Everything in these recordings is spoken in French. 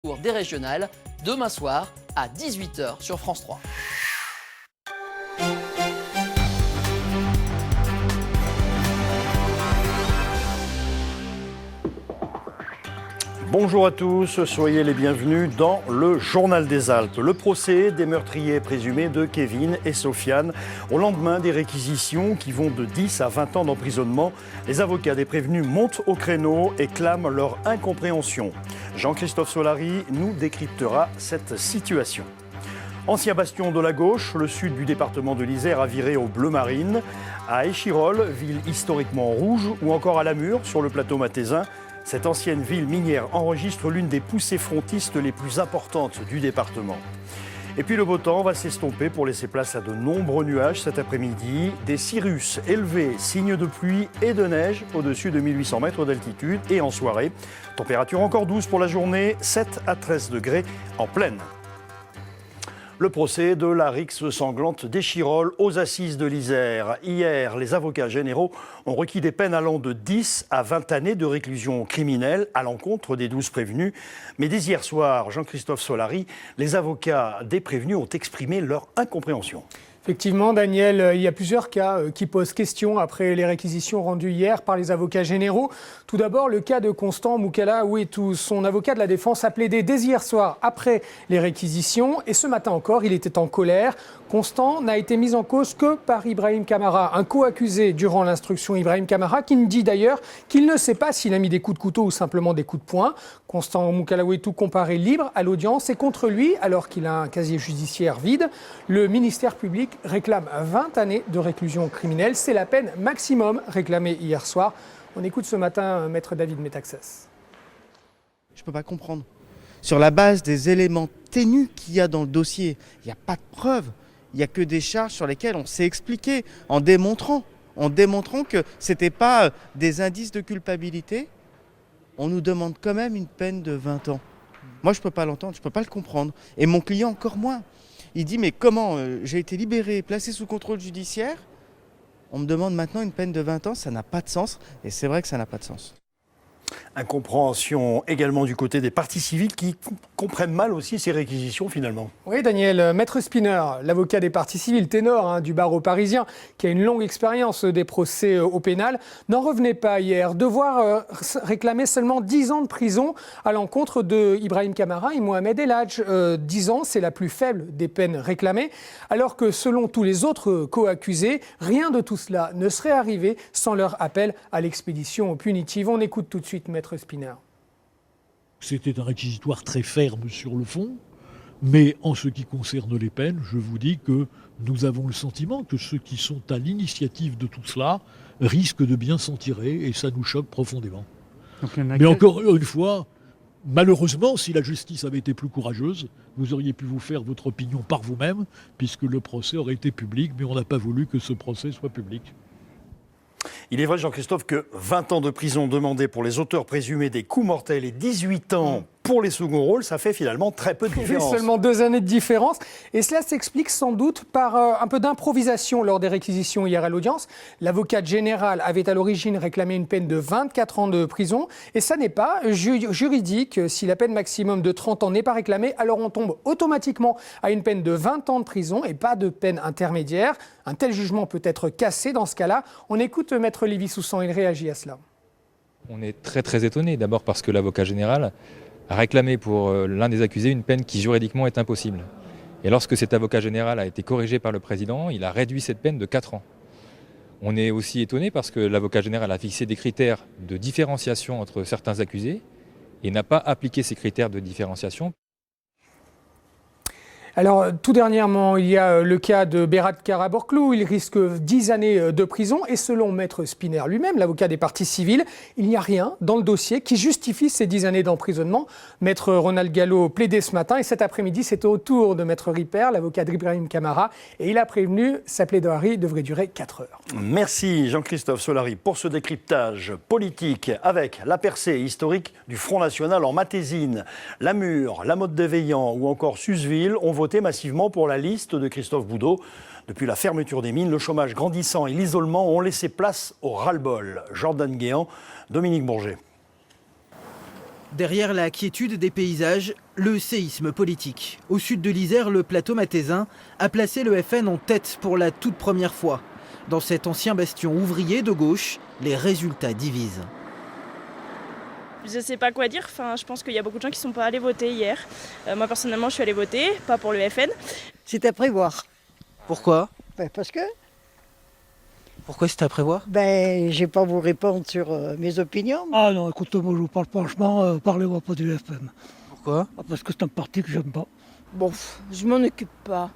Des régionales, demain soir à 18h sur France 3. Bonjour à tous, soyez les bienvenus dans le Journal des Alpes. Le procès des meurtriers présumés de Kevin et Sofiane. Au lendemain des réquisitions qui vont de 10 à 20 ans d'emprisonnement, les avocats des prévenus montent au créneau et clament leur incompréhension. Jean-Christophe Solari nous décryptera cette situation. Ancien bastion de la gauche, le sud du département de l'Isère a viré au bleu marine. À Échirolles, ville historiquement rouge, ou encore à Lamure, sur le plateau mathésin, cette ancienne ville minière enregistre l'une des poussées frontistes les plus importantes du département. Et puis le beau temps va s'estomper pour laisser place à de nombreux nuages cet après-midi. Des cirrus élevés, signes de pluie et de neige au-dessus de 1800 mètres d'altitude. Et en soirée, température encore douce pour la journée, 7 à 13 degrés en pleine. Le procès de la rixe sanglante d'Échirolles aux assises de l'Isère. Hier, les avocats généraux ont requis des peines allant de 10 à 20 années de réclusion criminelle à l'encontre des 12 prévenus. Mais dès hier soir, Jean-Christophe Solari, les avocats des prévenus ont exprimé leur incompréhension. Effectivement, Daniel, il y a plusieurs cas qui posent question après les réquisitions rendues hier par les avocats généraux. Tout d'abord, le cas de Constant Moukala Ouetou. Son avocat de la défense a plaidé dès hier soir après les réquisitions. Et ce matin encore, il était en colère. Constant n'a été mis en cause que par Ibrahim Kamara, un co-accusé durant l'instruction. Ibrahim Kamara qui me dit d'ailleurs qu'il ne sait pas s'il a mis des coups de couteau ou simplement des coups de poing. Constant Moukala Ouetou comparé libre à l'audience et contre lui, alors qu'il a un casier judiciaire vide, le ministère public réclame 20 années de réclusion criminelle. C'est la peine maximum réclamée hier soir. On écoute ce matin Maître David Metaxas. Je ne peux pas comprendre. Sur la base des éléments ténus qu'il y a dans le dossier, il n'y a pas de preuves. Il n'y a que des charges sur lesquelles on s'est expliqué en démontrant que ce n'était pas des indices de culpabilité. On nous demande quand même une peine de 20 ans. Moi, je ne peux pas l'entendre, je ne peux pas le comprendre. Et mon client encore moins. Il dit, mais comment j'ai été libéré, placé sous contrôle judiciaire. On me demande maintenant une peine de 20 ans, ça n'a pas de sens. Et c'est vrai que ça n'a pas de sens. Incompréhension également du côté des parties civiles qui comprennent mal aussi ces réquisitions finalement. Oui Daniel, Maître Spinner, l'avocat des parties civiles, ténor du barreau parisien, qui a une longue expérience des procès au pénal, n'en revenait pas hier. Devoir réclamer seulement 10 ans de prison à l'encontre de Ibrahim Kamara et Mohamed El Hadj. 10 ans, c'est la plus faible des peines réclamées, alors que selon tous les autres co-accusés, rien de tout cela ne serait arrivé sans leur appel à l'expédition punitive. On écoute tout de suite Maître Spinner. C'était un réquisitoire très ferme sur le fond, mais en ce qui concerne les peines, je vous dis que nous avons le sentiment que ceux qui sont à l'initiative de tout cela risquent de bien s'en tirer et ça nous choque profondément. Mais encore une fois, malheureusement, si la justice avait été plus courageuse, vous auriez pu vous faire votre opinion par vous-même, puisque le procès aurait été public, mais on n'a pas voulu que ce procès soit public. Il est vrai, Jean-Christophe, que 20 ans de prison demandés pour les auteurs présumés des coups mortels et 18 ans pour les seconds rôles, ça fait finalement très peu de différence. Oui, seulement 2 années de différence. Et cela s'explique sans doute par un peu d'improvisation lors des réquisitions hier à l'audience. L'avocate générale avait à l'origine réclamé une peine de 24 ans de prison. Et ça n'est pas juridique. Si la peine maximum de 30 ans n'est pas réclamée, alors on tombe automatiquement à une peine de 20 ans de prison et pas de peine intermédiaire. Un tel jugement peut être cassé dans ce cas-là. On écoute Maître Lévy-Soussan, il réagit à cela. On est très étonné, d'abord parce que l'avocat général a réclamé pour l'un des accusés une peine qui juridiquement est impossible. Et lorsque cet avocat général a été corrigé par le président, il a réduit cette peine de 4 ans. On est aussi étonné parce que l'avocat général a fixé des critères de différenciation entre certains accusés et n'a pas appliqué ces critères de différenciation. Alors, tout dernièrement, il y a le cas de Berat Karaborklou. Il risque 10 années de prison. Et selon Maître Spinner lui-même, l'avocat des parties civiles, il n'y a rien dans le dossier qui justifie ces 10 années d'emprisonnement. Maître Ronald Gallo plaidait ce matin. Et cet après-midi, c'est au tour de Maître Ripper, l'avocat d'Ibrahim Kamara. Et il a prévenu, sa plaidoirie devrait durer 4 heures. Merci Jean-Christophe Solari pour ce décryptage politique avec la percée historique du Front National en Matésine. Lamure, la Motte des Veillants ou encore Susville ont voté massivement pour la liste de Christophe Boudot. Depuis la fermeture des mines, le chômage grandissant et l'isolement ont laissé place au ras-le-bol. Jordan Guéant, Dominique Bourget. Derrière la quiétude des paysages, le séisme politique. Au sud de l'Isère, le plateau mathésin a placé le FN en tête pour la toute première fois. Dans cet ancien bastion ouvrier de gauche, les résultats divisent. Je ne sais pas quoi dire, je pense qu'il y a beaucoup de gens qui ne sont pas allés voter hier. Moi personnellement je suis allée voter, pas pour le FN. C'est à prévoir. Pourquoi ? Parce que Pourquoi c'est à prévoir ? je ne vais pas vous répondre sur mes opinions. Ah non, écoute, moi je vous parle franchement, parlez-moi pas du FM. Pourquoi ? Parce que c'est un parti que j'aime pas. Bon, je m'en occupe pas.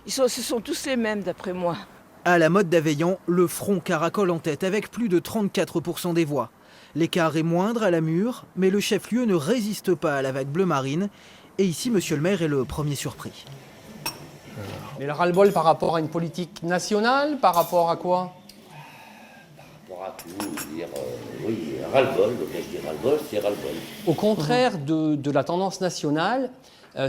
Ce sont tous les mêmes d'après moi. À la mode d'Aveillan, le Front caracole en tête avec plus de 34% des voix. L'écart est moindre à la Mure, mais le chef-lieu ne résiste pas à la vague bleu marine. Et ici, monsieur le maire est le premier surpris. Mais le ras-le-bol par rapport à une politique nationale, par rapport à quoi ? Par rapport à tout, dire oui, ras-le-bol, donc quand je dis ras-le-bol, c'est ras-le-bol. Au contraire de la tendance nationale,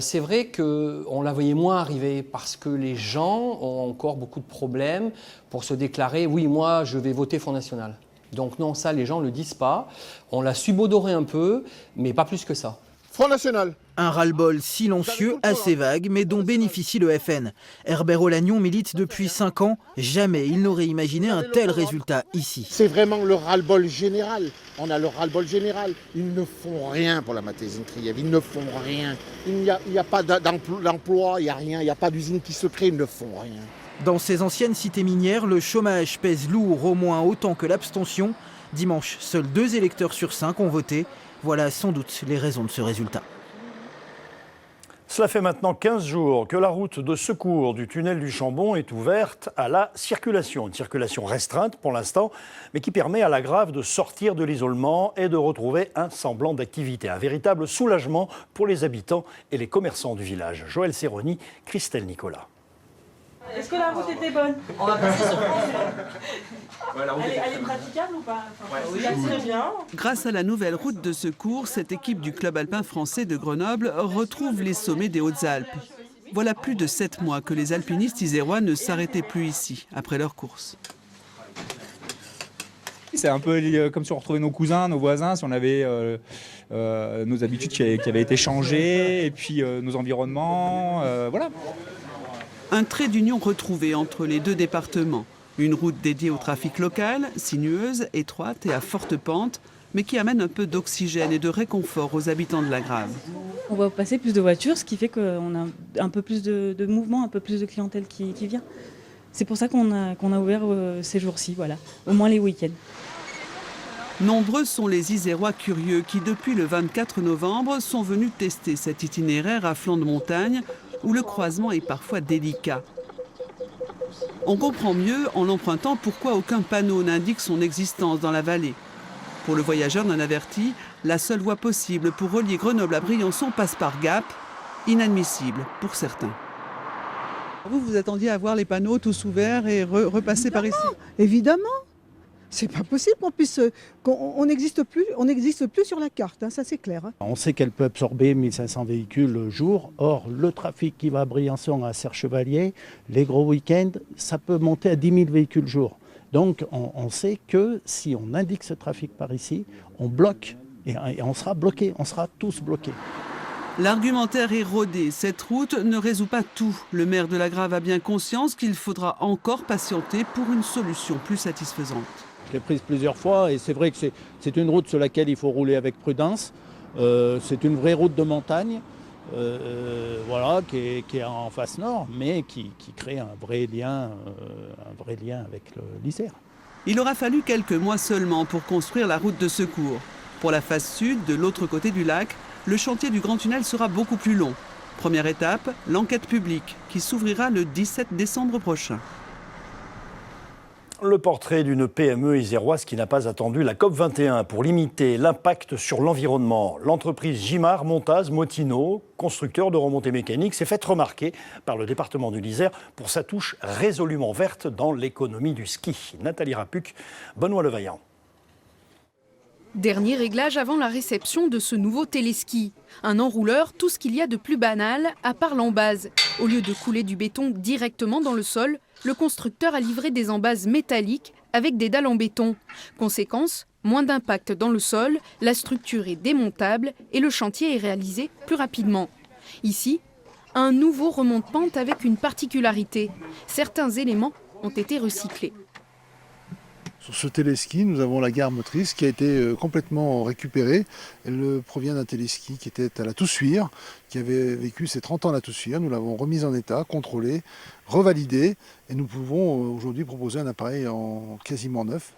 c'est vrai qu'on la voyait moins arriver parce que les gens ont encore beaucoup de problèmes pour se déclarer « oui, moi, je vais voter Front National ». Donc non, ça, les gens ne le disent pas. On l'a subodoré un peu, mais pas plus que ça. Front National. Un ras-le-bol silencieux, assez vague, mais dont bénéficie le FN. Herbert Olagnon milite depuis 5 ans. Jamais il n'aurait imaginé un tel résultat ici. C'est vraiment le ras-le-bol général. On a le ras-le-bol général. Ils ne font rien pour la Mathézine-Trièves. Ils ne font rien. Il n'y a pas d'emploi, il n'y a rien. Il n'y a pas d'usine qui se crée. Ils ne font rien. Dans ces anciennes cités minières, le chômage pèse lourd, au moins autant que l'abstention. Dimanche, seuls 2 électeurs sur 5 ont voté. Voilà sans doute les raisons de ce résultat. Cela fait maintenant 15 jours que la route de secours du tunnel du Chambon est ouverte à la circulation. Une circulation restreinte pour l'instant, mais qui permet à la Grave de sortir de l'isolement et de retrouver un semblant d'activité. Un véritable soulagement pour les habitants et les commerçants du village. Joël Serroni, Christelle Nicolas. Est-ce que la route était bonne? On va passer sur Elle est praticable ou pas? Oui, très bien. Grâce à la nouvelle route de secours, cette équipe du club alpin français de Grenoble retrouve les sommets des Hautes-Alpes. Voilà plus de 7 mois que les alpinistes isérois ne s'arrêtaient plus ici, après leur course. C'est un peu comme si on retrouvait nos cousins, nos voisins, si on avait nos habitudes qui avaient été changées, et puis nos environnements, voilà. Un trait d'union retrouvé entre les deux départements. Une route dédiée au trafic local, sinueuse, étroite et à forte pente, mais qui amène un peu d'oxygène et de réconfort aux habitants de la Grave. On va passer plus de voitures, ce qui fait qu'on a un peu plus de mouvement, un peu plus de clientèle qui vient. C'est pour ça qu'on a ouvert ces jours-ci, voilà, au moins les week-ends. Nombreux sont les Isérois curieux qui, depuis le 24 novembre, sont venus tester cet itinéraire à flanc de montagne où le croisement est parfois délicat. On comprend mieux, en l'empruntant, pourquoi aucun panneau n'indique son existence dans la vallée. Pour le voyageur non averti, la seule voie possible pour relier Grenoble à Briançon passe par Gap, inadmissible pour certains. Vous attendiez à voir les panneaux tous ouverts et repasser par ici? Évidemment. C'est pas possible qu'on n'existe plus sur la carte, hein, ça c'est clair. Hein. On sait qu'elle peut absorber 1500 véhicules jour. Or, le trafic qui va à Briançon, à Serre-Chevalier, les gros week-ends, ça peut monter à 10 000 véhicules jour. Donc, on sait que si on indique ce trafic par ici, on bloque et on sera bloqué, on sera tous bloqués. L'argumentaire est rodé. Cette route ne résout pas tout. Le maire de la Grave a bien conscience qu'il faudra encore patienter pour une solution plus satisfaisante. Je l'ai prise plusieurs fois et c'est vrai que c'est une route sur laquelle il faut rouler avec prudence. C'est une vraie route de montagne voilà, qui est en face nord, mais qui crée un vrai lien avec l'Isère. Il aura fallu quelques mois seulement pour construire la route de secours. Pour la face sud, de l'autre côté du lac, le chantier du Grand Tunnel sera beaucoup plus long. Première étape, l'enquête publique qui s'ouvrira le 17 décembre prochain. Le portrait d'une PME iséroise qui n'a pas attendu la COP21 pour limiter l'impact sur l'environnement. L'entreprise Gimard Montaz Motino, constructeur de remontées mécaniques, s'est faite remarquer par le département de l'Isère pour sa touche résolument verte dans l'économie du ski. Nathalie Rapuc, Benoît Levaillant. Dernier réglage avant la réception de ce nouveau téléski. Un enrouleur, tout ce qu'il y a de plus banal, à part l'embase. Au lieu de couler du béton directement dans le sol, le constructeur a livré des embases métalliques avec des dalles en béton. Conséquence, moins d'impact dans le sol, la structure est démontable et le chantier est réalisé plus rapidement. Ici, un nouveau remonte-pente avec une particularité. Certains éléments ont été recyclés. Sur ce téléski, nous avons la gare motrice qui a été complètement récupérée. Elle provient d'un téléski qui était à la Toussuire, qui avait vécu ses 30 ans à la Toussuire. Nous l'avons remise en état, contrôlée, revalidée, et nous pouvons aujourd'hui proposer un appareil en quasiment neuf.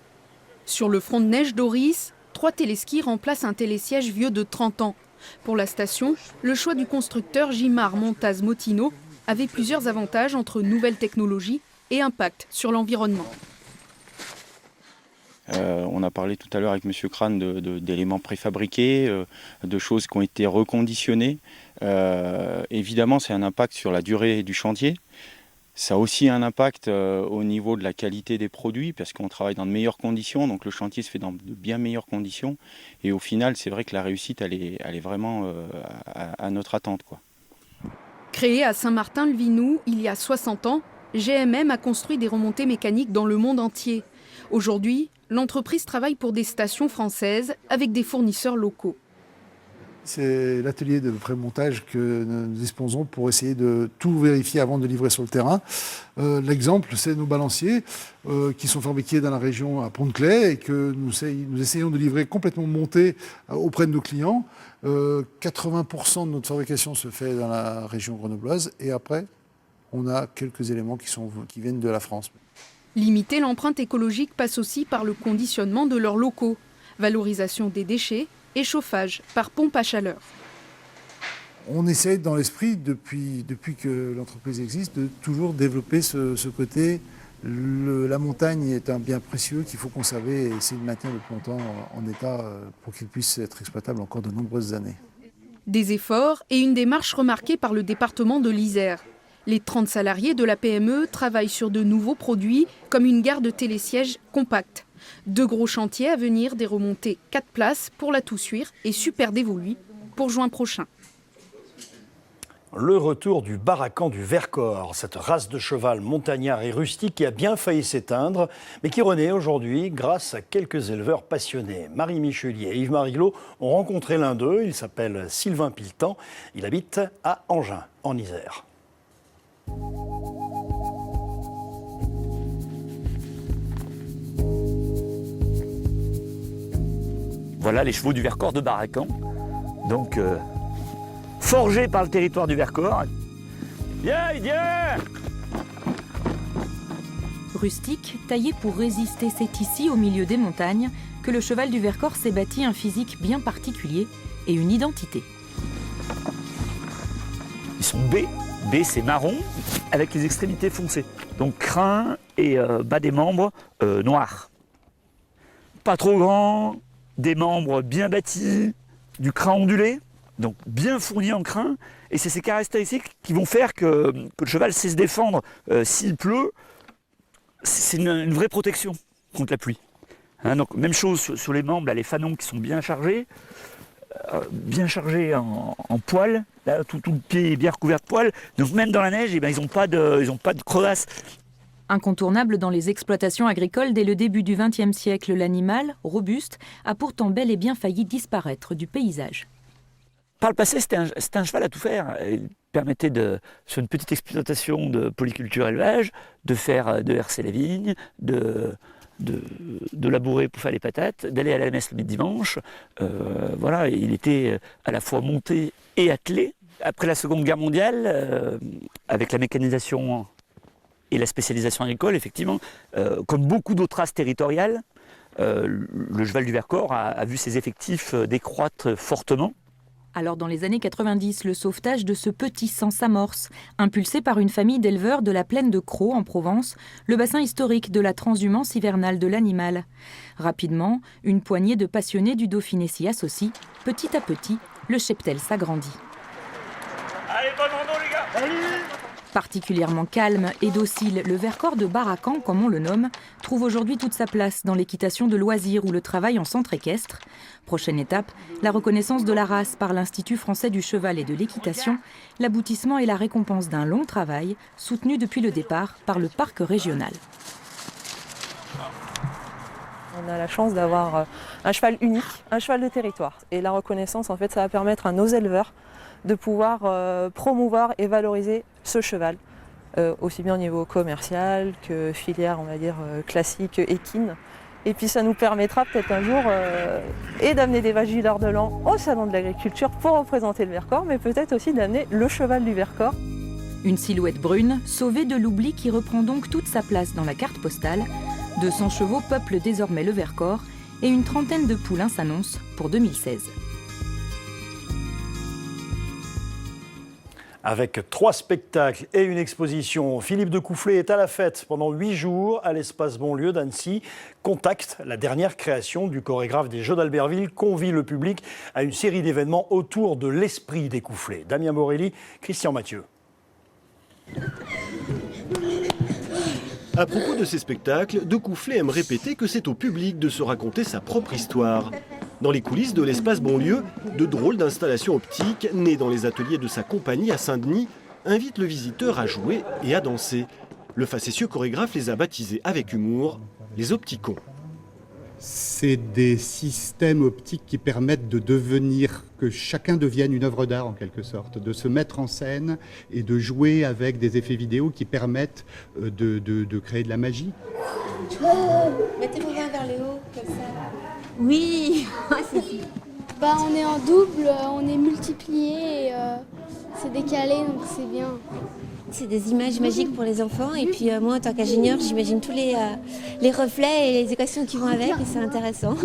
Sur le front de neige d'Auris, 3 téléskis remplacent un télésiège vieux de 30 ans. Pour la station, le choix du constructeur Gimard Montaz Motino avait plusieurs avantages entre nouvelles technologies et impact sur l'environnement. On a parlé tout à l'heure avec M. Crane d'éléments préfabriqués, de choses qui ont été reconditionnées. Évidemment, c'est un impact sur la durée du chantier. Ça a aussi un impact au niveau de la qualité des produits, parce qu'on travaille dans de meilleures conditions, donc le chantier se fait dans de bien meilleures conditions. Et au final, c'est vrai que la réussite, elle est vraiment à notre attente, quoi. Créé à Saint-Martin-le-Vinou il y a 60 ans, GMM a construit des remontées mécaniques dans le monde entier. Aujourd'hui, l'entreprise travaille pour des stations françaises avec des fournisseurs locaux. C'est l'atelier de prémontage que nous disposons pour essayer de tout vérifier avant de livrer sur le terrain. L'exemple, c'est nos balanciers qui sont fabriqués dans la région à Pont-de-Claix et que nous essayons de livrer complètement montés auprès de nos clients. 80% de notre fabrication se fait dans la région grenobloise et après, on a quelques éléments qui viennent de la France. Limiter l'empreinte écologique passe aussi par le conditionnement de leurs locaux, valorisation des déchets et chauffage par pompe à chaleur. On essaie dans l'esprit, depuis que l'entreprise existe, de toujours développer ce côté. La montagne est un bien précieux qu'il faut conserver et essayer de maintenir le plus longtemps en état pour qu'il puisse être exploitable encore de nombreuses années. Des efforts et une démarche remarquée par le département de l'Isère. Les 30 salariés de la PME travaillent sur de nouveaux produits comme une gare de télésiège compacte. 2 gros chantiers à venir, des remontées 4 places pour la Toussuire et Super Dévoluy pour juin prochain. Le retour du Barakan du Vercors, cette race de cheval montagnard et rustique qui a bien failli s'éteindre, mais qui renaît aujourd'hui grâce à quelques éleveurs passionnés. Marie Michelier et Yves Mariglot ont rencontré l'un d'eux, il s'appelle Sylvain Piltan, il habite à Engin, en Isère. Voilà les chevaux du Vercors de Barakan, donc forgés par le territoire du Vercors. Viens, viens! Rustique, taillé pour résister, c'est ici, au milieu des montagnes, que le cheval du Vercors s'est bâti un physique bien particulier et une identité. Ils sont B. B, c'est marron, avec les extrémités foncées. Donc crin et bas des membres noirs. Pas trop grand, des membres bien bâtis, du crin ondulé, donc bien fourni en crin. Et c'est ces caractéristiques qui vont faire que le cheval sait se défendre s'il pleut. C'est une vraie protection contre la pluie. Hein, donc même chose sur les membres, là, les fanons qui sont bien chargés en poils. Là, tout le pied est bien recouvert de poils. Donc même dans la neige, eh ben, ils n'ont pas de crevasse. Incontournable dans les exploitations agricoles dès le début du XXe siècle, l'animal, robuste, a pourtant bel et bien failli disparaître du paysage. Par le passé, c'était un cheval à tout faire. Il permettait, sur une petite exploitation de polyculture élevage, de herser la vigne, de labourer pour faire les patates, d'aller à la messe le dimanche. Voilà, il était à la fois monté et attelé. Après la Seconde Guerre mondiale, avec la mécanisation et la spécialisation agricole, effectivement, comme beaucoup d'autres races territoriales, le cheval du Vercors a vu ses effectifs décroître fortement. Alors dans les années 90, le sauvetage de ce petit sang s'amorce. Impulsé par une famille d'éleveurs de la plaine de Crau en Provence, le bassin historique de la transhumance hivernale de l'animal. Rapidement, une poignée de passionnés du Dauphiné s'y associe. Petit à petit, le cheptel s'agrandit. Allez, bon rando les gars! Allez. Particulièrement calme et docile, le Vercors de Barakan, comme on le nomme, trouve aujourd'hui toute sa place dans l'équitation de loisirs ou le travail en centre équestre. Prochaine étape, la reconnaissance de la race par l'Institut français du cheval et de l'équitation, l'aboutissement et la récompense d'un long travail, soutenu depuis le départ par le parc régional. On a la chance d'avoir un cheval unique, un cheval de territoire. Et la reconnaissance, en fait, ça va permettre à nos éleveurs de pouvoir promouvoir et valoriser ce cheval, aussi bien au niveau commercial que filière, on va dire, classique, équine. Et puis ça nous permettra peut-être un jour et d'amener des vaches Villard de Lans au Salon de l'Agriculture pour représenter le Vercors, mais peut-être aussi d'amener le cheval du Vercors. Une silhouette brune, sauvée de l'oubli qui reprend donc toute sa place dans la carte postale. 200 chevaux peuplent désormais le Vercors et une trentaine de poulains s'annoncent pour 2016. Avec 3 spectacles et une exposition, Philippe de Coufflet est à la fête pendant 8 jours à l'espace Bonlieu d'Annecy. Contact, la dernière création du chorégraphe des Jeux d'Albertville, convie le public à une série d'événements autour de l'esprit des Coufflets. Damien Morelli, Christian Mathieu. À propos de ces spectacles, de Coufflet aime répéter que c'est au public de se raconter sa propre histoire. Dans les coulisses de l'espace Bonlieu, de drôles d'installations optiques, nées dans les ateliers de sa compagnie à Saint-Denis, invitent le visiteur à jouer et à danser. Le facétieux chorégraphe les a baptisés avec humour les opticons. C'est des systèmes optiques qui permettent de devenir, que chacun devienne une œuvre d'art en quelque sorte, de se mettre en scène et de jouer avec des effets vidéo qui permettent de créer de la magie. Mettez vos mains vers le haut, comme ça. Oui. On est en double, on est multiplié et c'est décalé, donc c'est bien. C'est des images magiques pour les enfants et puis moi en tant qu'ingénieur j'imagine tous les reflets et les équations qui vont avec et c'est intéressant.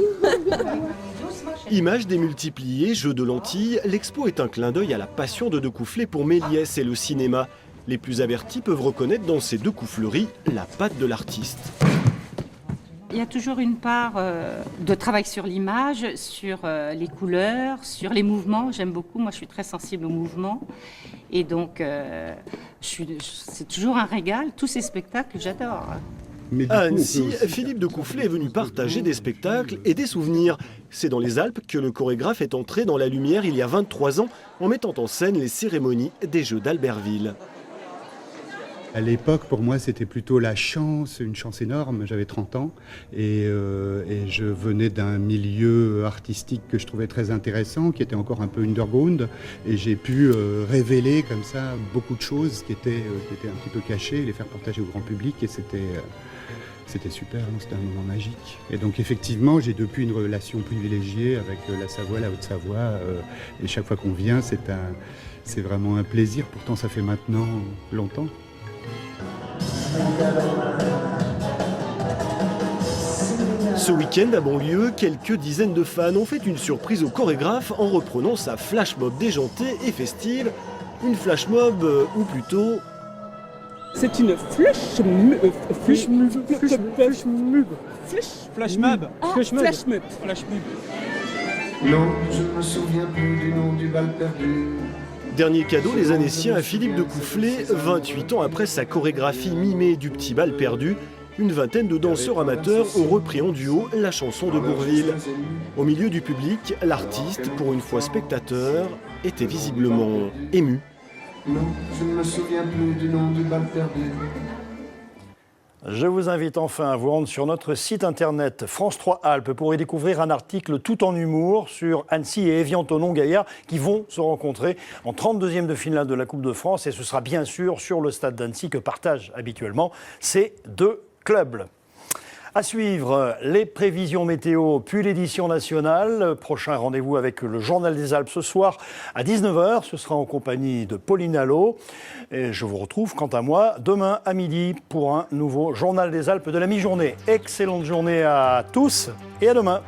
Images démultipliées, jeux de lentilles, l'expo est un clin d'œil à la passion de Coufflet pour Méliès et le cinéma. Les plus avertis peuvent reconnaître dans ces 2 couffleries la patte de l'artiste. Il y a toujours une part de travail sur l'image, sur les couleurs, sur les mouvements. J'aime beaucoup, moi je suis très sensible aux mouvements. Et donc c'est toujours un régal, tous ces spectacles, j'adore. À Annecy, Philippe de Coufflet est venu partager des spectacles et des souvenirs. C'est dans les Alpes que le chorégraphe est entré dans la lumière il y a 23 ans en mettant en scène les cérémonies des Jeux d'Albertville. À l'époque, pour moi, c'était plutôt la chance, une chance énorme. J'avais 30 ans et je venais d'un milieu artistique que je trouvais très intéressant, qui était encore un peu underground. Et j'ai pu révéler comme ça beaucoup de choses qui étaient un petit peu cachées, les faire partager au grand public. Et c'était super, hein, c'était un moment magique. Et donc effectivement, j'ai depuis une relation privilégiée avec la Savoie, la Haute-Savoie. Et chaque fois qu'on vient, c'est vraiment un plaisir. Pourtant, ça fait maintenant longtemps. Ce week-end à Bonlieu, quelques dizaines de fans ont fait une surprise au chorégraphe en reprenant sa flash mob déjantée et festive. Une flash mob, ou plutôt... C'est une flash mob. Flash mob. Non, je ne me souviens plus du nom du bal perdu. Dernier cadeau des Annéciens à Philippe de Coufflet, 28 ans après sa chorégraphie mimée du petit bal perdu, une vingtaine de danseurs amateurs ont repris en duo la chanson de Bourvil. Au milieu du public, l'artiste, pour une fois spectateur, était visiblement ému. Non, je ne me souviens plus du nom du bal perdu. Je vous invite enfin à vous rendre sur notre site internet France 3 Alpes pour y découvrir un article tout en humour sur Annecy et Évian-Thonon-Gaillard qui vont se rencontrer en 32e de finale de la Coupe de France et ce sera bien sûr sur le stade d'Annecy que partagent habituellement ces 2 clubs. À suivre, les prévisions météo, puis l'édition nationale. Prochain rendez-vous avec le Journal des Alpes ce soir à 19h. Ce sera en compagnie de Pauline Allo. Et je vous retrouve, quant à moi, demain à midi pour un nouveau Journal des Alpes de la mi-journée. Excellente journée à tous et à demain.